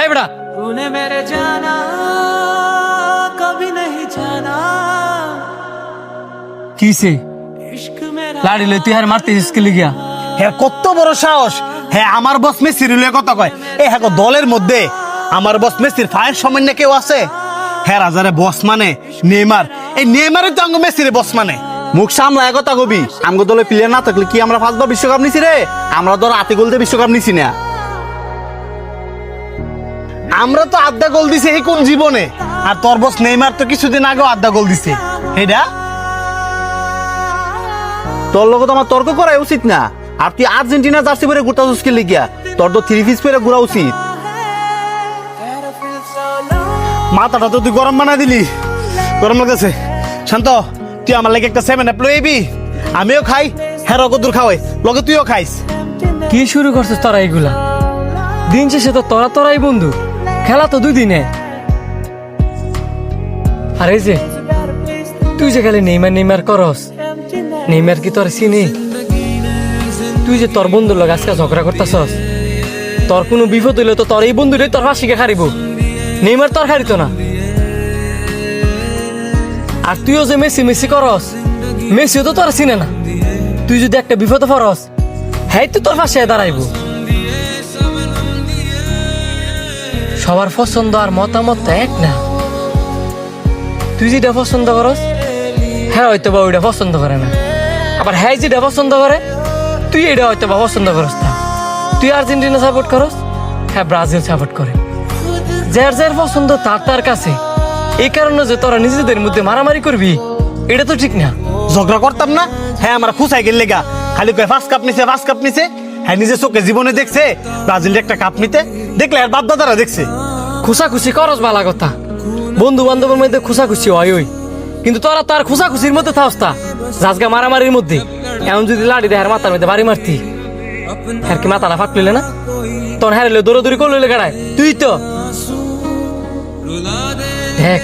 এই বেটা तूने मेरे जाना कभी नहीं जाना কিসে इश्क मेरा লাড়ি লই তুই আর মারতে স্কিল গিয়া হ্যাঁ কত বড় সাহস, হ্যাঁ আমার বস মেসির কথা কয়। এই হ্যাঁ দলের মধ্যে আমার বস মেসির ফায়ার সামান্য কেউ আছে? হ্যাঁ রাজারে বস মানে নেইমার, এই নেইমারে তো আঙ্গ মেসির বস মানে। মুখ সামলা একতা কবি, আমগো দলে প্লেয়ার না থাকলে কি আমরা 5 বার বিশ্বকাপ নিছি রে? আমরা ধর আতে গোল দিয়ে বিশ্বকাপ নিছি না। আমরা তো আধা গোল দিছি এই কোন জীবনে, আর তোর বস নেইমার তো কিছুদিন আগেও আধা গোল দিছে। এইটা তোর লোক তো আমার তর্ক করা উচিত না। আর তুই আর্জেন্টিনা জার্সি পরে ঘুরতে মুশকিল লিখিয়া, তোর তো 3 পিস পরে ঘুরা উচিত। মাথাটা তো তুই গরম বানা দিলি, গরম লাগতেছে। শান্ত, তুই আমার লাগে একটা 7 লইবি, আমিও খাই, হ্যাঁ কদুর খাওয়াই, লগে তুইও খাইস। কি শুরু করছিস তোরা এইগুলা? দিন শেষে তো তোরাই বন্ধু, খেলা তো 2 দিনে। আর এই যে তুই যে খালি নেইমার করস, নেইমার কি তোর চিনি? তুই যে তোর বন্ধুর লগে আজকে ঝগড়া করতেছস, তোর কোনো বিপদ হইলে তো তোর এই বন্ধুটাই তোর ফাঁসিকে খারিব, নেইমার তোর খারিত না। আর তুইও যে মেসি করস, মেসিও তো তোর চিনে না। তুই যদি একটা বিপদে পড়স, হ্যাঁ তুই তোর ফাঁসে দাঁড়াইব। সবার পছন্দ আর মতামত তো এক না। তুই যেটা পছন্দ করস, হ্যাঁ হয়তো বা ওইটা পছন্দ করে না। আবার হ্যাঁ যেটা পছন্দ করে, তুই এটা হয়তো বা পছন্দ করস না। তুই আর্জেন্টিনা সাপোর্ট করস, হ্যাঁ ব্রাজিল সাপোর্ট করে। যার পছন্দ তার কাছে। এই কারণে যে তোরা নিজেদের মধ্যে মারামারি করবি, এটা তো ঠিক না। ঝগড়া করতাম না, হ্যাঁ আমরা খুশাই গেল লেগা খালি কয় 5 কাপ নিছে। হ্যাঁ নিজে চোখে জীবনে দেখছে ব্রাজিলের একটা কাপ নিতে, দেখলে আর বাপ দাদারা দেখছে। খুশাখুশি করস ভালো কথা, বন্ধু বান্ধবের মধ্যে খুশাখুশি হয় ওই, কিন্তু তোরা তো আর খুশাখুশির মধ্যে থাকস, জাজগা মারামারির মধ্যে। এমন যদি লাড়ি দেয় মাথার মধ্যে বাড়ি মারতি, হ্যাঁ কি মাথাটা ফাঁক লইলে না? তখন হারিলে দৌড়াদৌড়ি করলে গাড়ায় তুই তো দেখ।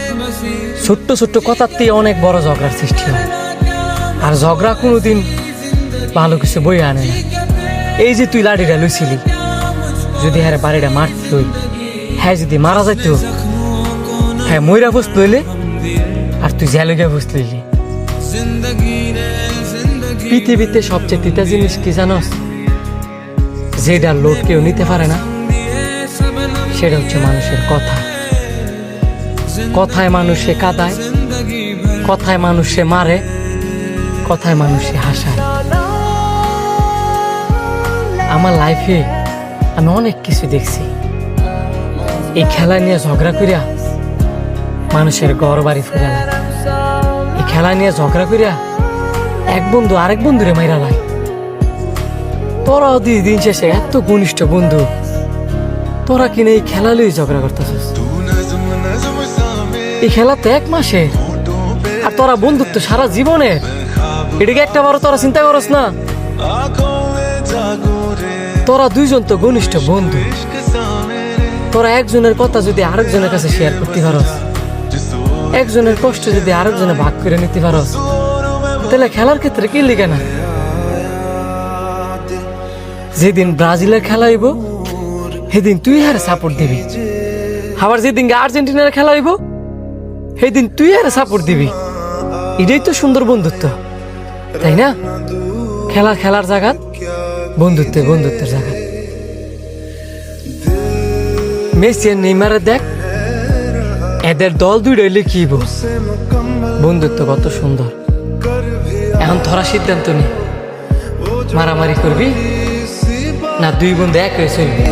ছোট্ট কথাতেই অনেক বড় ঝগড়ার সৃষ্টি হয়, আর ঝগড়া কোনোদিন ভালো কিছু বই আনে না। এই যে তুই লাড়িটা লইছিলি, যদি হ্যাঁ বাড়িটা মারতি হই, হ্যাঁ যদি মারা যাইত, হ্যাঁ ময়রা বসত লইলে, আর তুই জ্যালগা বসত লইলি। পৃথিবীতে সবচেয়ে তিতা জিনিস কি জানস? যেটা লোড কেউ নিতে পারে না, সেটা হচ্ছে মানুষের কথা। কথায় মানুষে কাঁদায়, কথায় মানুষে মারে, কথায় মানুষে হাসায়। আমার লাইফে আমি অনেক কিছু দেখছি। এই খেলা নিয়ে ঝগড়া করিয়া মানুষের ঘর বাড়ি ফিরাল, এই খেলা নিয়ে ঝগড়া করিয়া এক বন্ধু আরেক বন্ধুরে মাইরা লাই। তোরাও দিন শেষে এত ঘনিষ্ঠ বন্ধু, তোরা কিনে এই খেলা লই ঝগড়া করতেছিস। এই খেলা তো 1 মাসের, আর তোরা বন্ধুত্ব সারা জীবনের। এটাকে একটা বারো তোরা চিন্তা করস না? তোরা 2 জন তো ঘনিষ্ঠ বন্ধু, তোরা একজনের কথা যদি আরেকজনের কাছে শেয়ার করতে পারস, একজনের কষ্ট যদি আরেকজনে ভাগ করে নিতে পারস, তাহলে খেলার ক্ষেত্রে কি লিখে না? যেদিন ব্রাজিলের খেলা হইব, সেদিন তুই হারে সাপোর্ট দিবি। আবার যেদিন আর্জেন্টিনার খেলা হইব, সেদিন তুই হারে সাপোর্ট দিবি। এটাই তো সুন্দর বন্ধুত্ব, তাই না? খেলার জায়গা, বন্ধুত্বের জায়গা। মেসি আর নেইমারে দেখ, এদের দল 2 হইলে কি বন্ধুত্ব কত সুন্দর। এখন তোরা সিদ্ধান্ত নি, মারামারি করবি না 2 বন্ধু এক হয়ে চলবি?